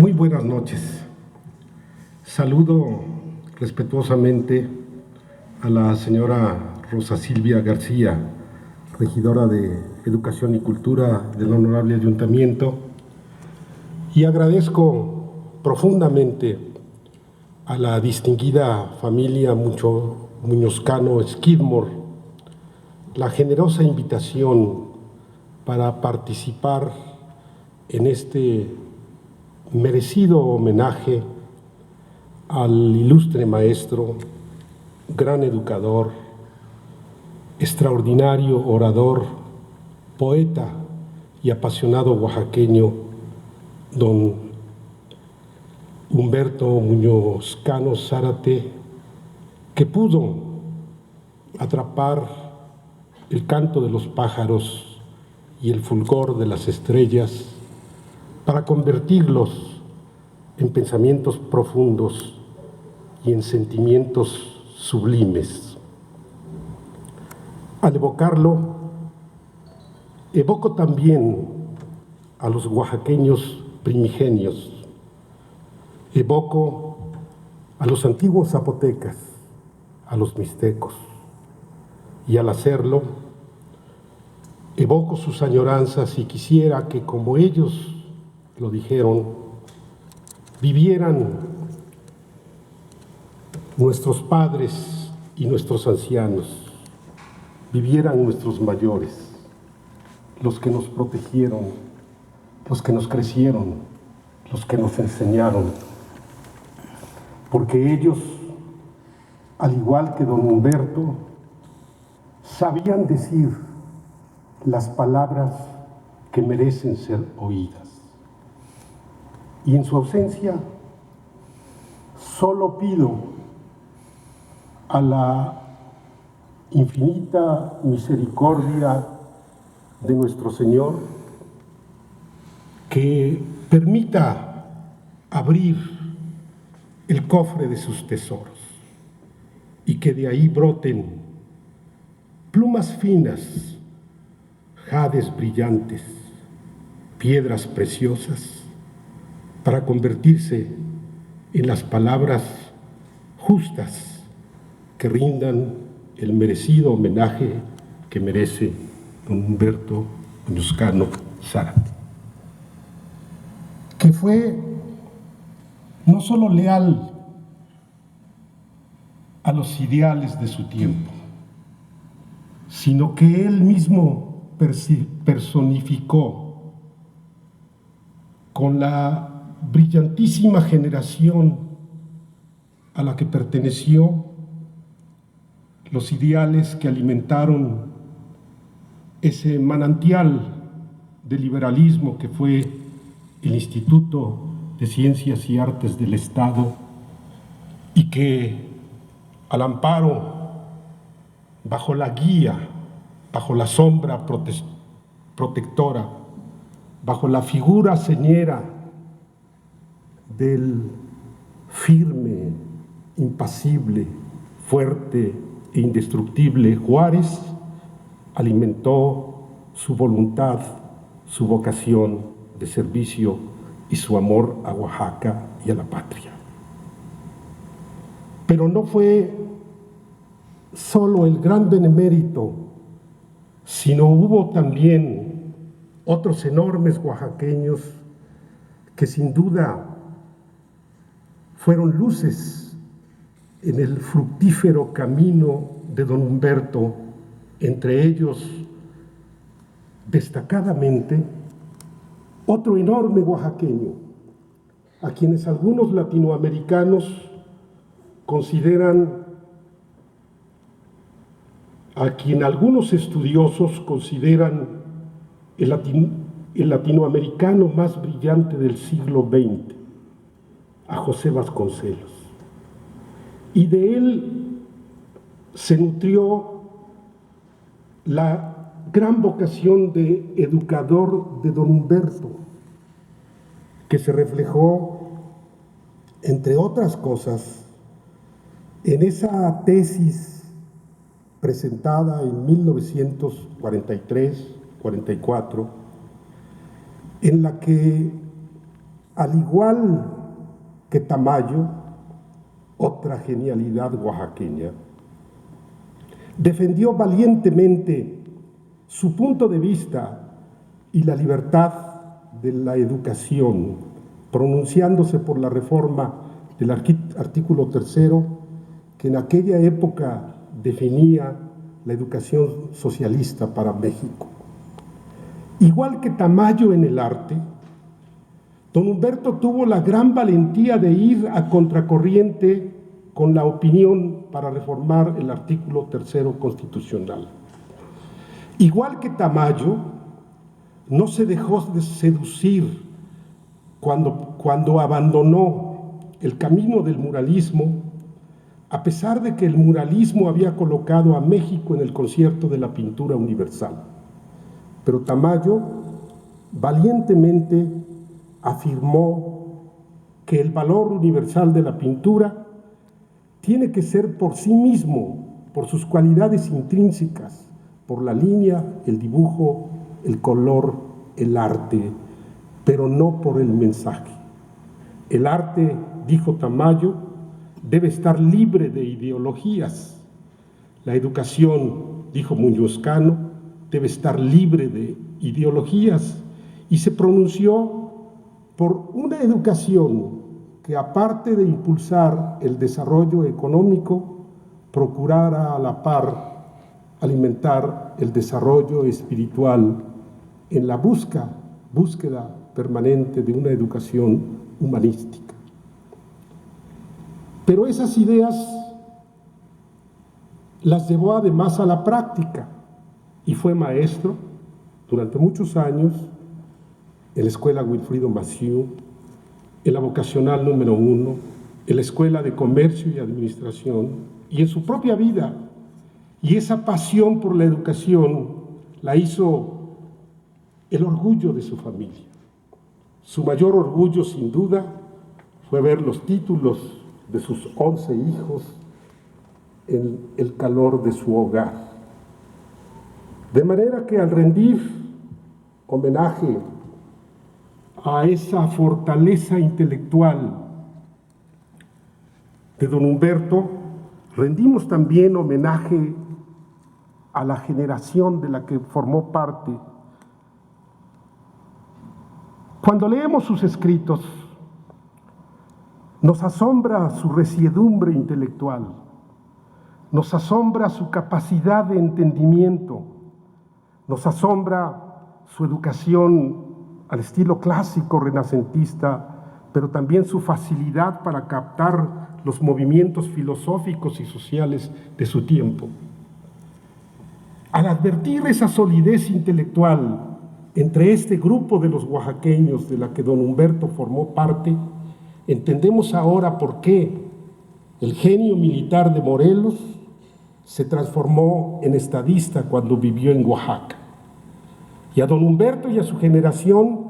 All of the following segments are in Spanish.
Muy buenas noches. Saludo respetuosamente a la señora Rosa Silvia García, regidora de Educación y Cultura del Honorable Ayuntamiento, y agradezco profundamente a la distinguida familia Muñozcano Skidmore la generosa invitación para participar en este merecido homenaje al ilustre maestro, gran educador, extraordinario orador, poeta y apasionado oaxaqueño, don Humberto Muñozcano Zárate, que pudo atrapar el canto de los pájaros y el fulgor de las estrellas para convertirlos en pensamientos profundos y en sentimientos sublimes. Al evocarlo, evoco también a los oaxaqueños primigenios, evoco a los antiguos zapotecas, a los mixtecos, y al hacerlo, evoco sus añoranzas y quisiera que, como ellos lo dijeron, vivieran nuestros padres y nuestros ancianos, vivieran nuestros mayores, los que nos protegieron, los que nos crecieron, los que nos enseñaron, porque ellos, al igual que don Humberto, sabían decir las palabras que merecen ser oídas. Y en su ausencia, solo pido a la infinita misericordia de nuestro Señor que permita abrir el cofre de sus tesoros y que de ahí broten plumas finas, jades brillantes, piedras preciosas, para convertirse en las palabras justas que rindan el merecido homenaje que merece don Humberto Muñozcano Zárate, que fue no solo leal a los ideales de su tiempo, sino que él mismo personificó con la brillantísima generación a la que perteneció los ideales que alimentaron ese manantial de liberalismo que fue el Instituto de Ciencias y Artes del Estado, y que al amparo, bajo la guía, bajo la sombra protectora, bajo la figura señera del firme, impasible, fuerte e indestructible Juárez, alimentó su voluntad, su vocación de servicio y su amor a Oaxaca y a la patria. Pero no fue solo el gran benemérito, sino hubo también otros enormes oaxaqueños que sin duda fueron luces en el fructífero camino de don Humberto, entre ellos, destacadamente, otro enorme oaxaqueño, a quienes algunos latinoamericanos consideran, a quien algunos estudiosos consideran el latinoamericano más brillante del siglo XX, a José Vasconcelos. Y de él se nutrió la gran vocación de educador de don Humberto, que se reflejó, entre otras cosas, en esa tesis presentada en 1943-44, en la que al igual que Tamayo, otra genialidad oaxaqueña, defendió valientemente su punto de vista y la libertad de la educación, pronunciándose por la reforma del artículo 3, que en aquella época definía la educación socialista para México. Igual que Tamayo en el arte, don Humberto tuvo la gran valentía de ir a contracorriente con la opinión para reformar el artículo 3 constitucional. Igual que Tamayo, no se dejó de seducir cuando abandonó el camino del muralismo, a pesar de que el muralismo había colocado a México en el concierto de la pintura universal. Pero Tamayo valientemente afirmó que el valor universal de la pintura tiene que ser por sí mismo, por sus cualidades intrínsecas, por la línea, el dibujo, el color, el arte, pero no por el mensaje. El arte, dijo Tamayo, debe estar libre de ideologías. La educación, dijo Muñoz Cano, debe estar libre de ideologías, y se pronunció por una educación que, aparte de impulsar el desarrollo económico, procurara a la par alimentar el desarrollo espiritual en la búsqueda permanente de una educación humanística. Pero esas ideas las llevó además a la práctica y fue maestro durante muchos años en la Escuela Wilfrido Massieu, en la vocacional número 1, en la Escuela de Comercio y Administración, y en su propia vida. Y esa pasión por la educación la hizo el orgullo de su familia. Su mayor orgullo, sin duda, fue ver los títulos de sus 11 hijos en el calor de su hogar. De manera que al rendir homenaje a esa fortaleza intelectual de don Humberto, rendimos también homenaje a la generación de la que formó parte. Cuando leemos sus escritos, nos asombra su resiedumbre intelectual, nos asombra su capacidad de entendimiento, nos asombra su educación al estilo clásico renacentista, pero también su facilidad para captar los movimientos filosóficos y sociales de su tiempo. Al advertir esa solidez intelectual entre este grupo de los oaxaqueños de la que don Humberto formó parte, entendemos ahora por qué el genio militar de Morelos se transformó en estadista cuando vivió en Oaxaca. Y a don Humberto y a su generación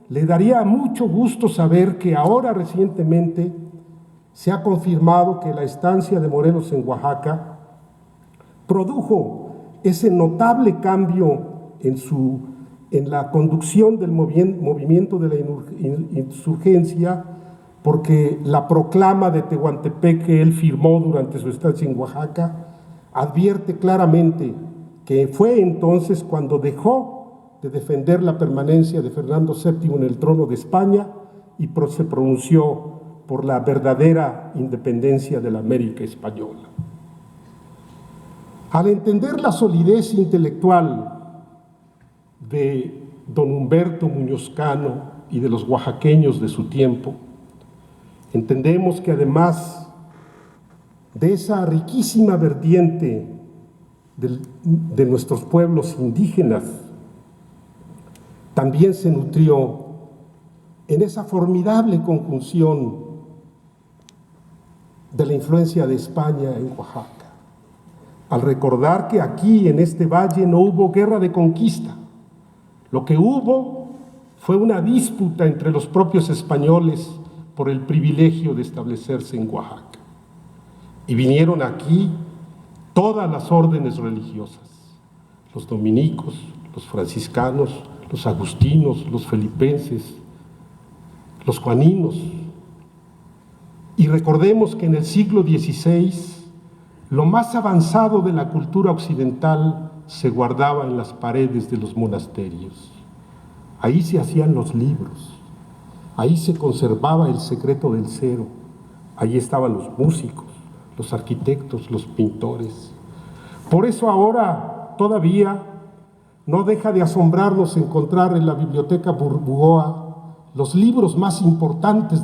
le daría mucho gusto saber que ahora recientemente se ha confirmado que la estancia de Morelos en Oaxaca produjo ese notable cambio en la conducción del movimiento de la insurgencia, porque la proclama de Tehuantepec que él firmó durante su estancia en Oaxaca advierte claramente que fue entonces cuando dejó de defender la permanencia de Fernando VII en el trono de España y se pronunció por la verdadera independencia de la América española. Al entender la solidez intelectual de don Humberto Muñoz Cano y de los oaxaqueños de su tiempo, entendemos que además de esa riquísima vertiente de nuestros pueblos indígenas, también se nutrió en esa formidable conjunción de la influencia de España en Oaxaca, al recordar que aquí en este valle no hubo guerra de conquista. Lo que hubo fue una disputa entre los propios españoles por el privilegio de establecerse en Oaxaca. Y vinieron aquí todas las órdenes religiosas, los dominicos, los franciscanos, los agustinos, los felipenses, los juaninos. Y recordemos que en el siglo XVI, lo más avanzado de la cultura occidental se guardaba en las paredes de los monasterios. Ahí se hacían los libros, ahí se conservaba el secreto del cero, ahí estaban los músicos, los arquitectos, los pintores. Por eso ahora todavía no deja de asombrarnos encontrar en la Biblioteca Burbuoa los libros más importantes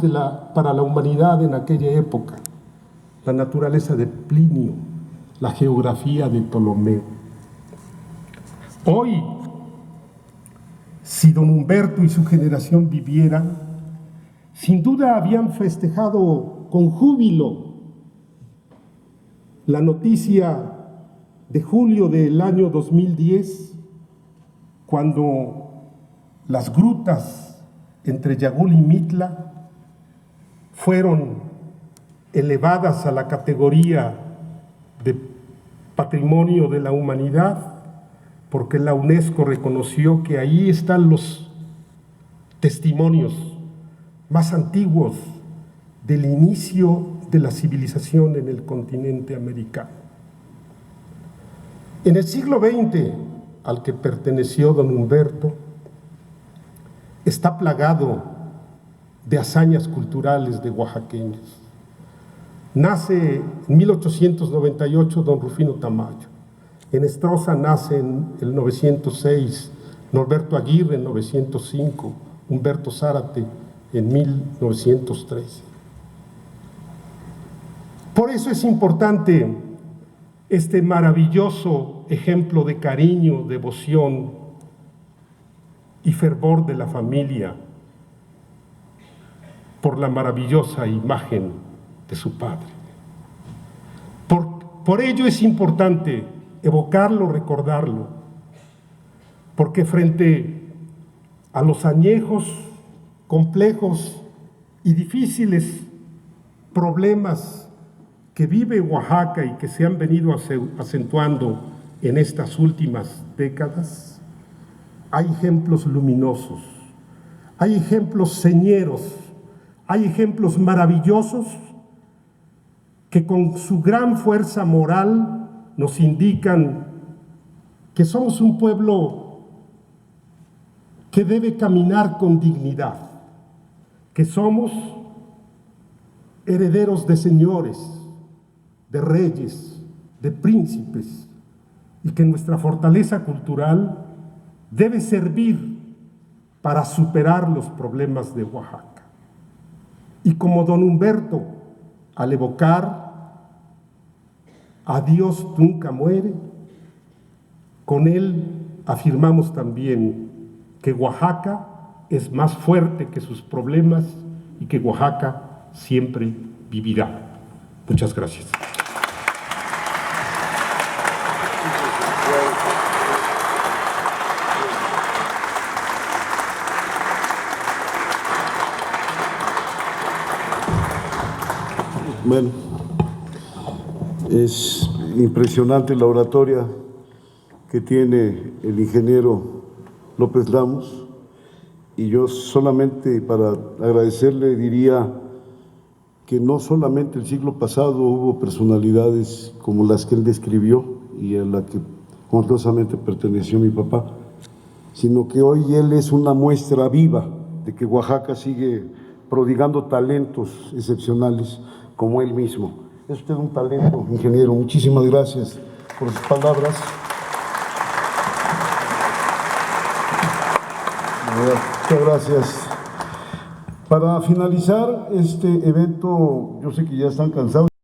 para la humanidad en aquella época: la naturaleza de Plinio, la geografía de Ptolomeo. Hoy, si don Humberto y su generación vivieran, sin duda habían festejado con júbilo la noticia de julio del año 2010, cuando las grutas entre Yagul y Mitla fueron elevadas a la categoría de Patrimonio de la Humanidad, porque la UNESCO reconoció que ahí están los testimonios más antiguos del inicio de la civilización en el continente americano. En el siglo XX, al que perteneció don Humberto, está plagado de hazañas culturales de oaxaqueños. Nace en 1898 don Rufino Tamayo. En Estroza nace en el 906 Norberto Aguirre, en 905, Humberto Zárate en 1913. Por eso es importante este maravilloso ejemplo de cariño, devoción y fervor de la familia por la maravillosa imagen de su padre. Por ello es importante evocarlo, recordarlo, porque frente a los añejos, complejos y difíciles problemas que vive Oaxaca y que se han venido acentuando en estas últimas décadas, hay ejemplos luminosos, hay ejemplos señeros, hay ejemplos maravillosos que con su gran fuerza moral nos indican que somos un pueblo que debe caminar con dignidad, que somos herederos de señores, de reyes, de príncipes, y que nuestra fortaleza cultural debe servir para superar los problemas de Oaxaca. Y como don Humberto, al evocar a Dios nunca muere, con él afirmamos también que Oaxaca es más fuerte que sus problemas y que Oaxaca siempre vivirá. Muchas gracias. Bueno, es impresionante la oratoria que tiene el ingeniero López Ramos, y yo solamente para agradecerle diría que no solamente el siglo pasado hubo personalidades como las que él describió y a la que honrosamente perteneció mi papá, sino que hoy él es una muestra viva de que Oaxaca sigue prodigando talentos excepcionales como él mismo. Es usted un talento, ingeniero. Muchísimas gracias por sus palabras. Muchas gracias. Para finalizar este evento, yo sé que ya están cansados.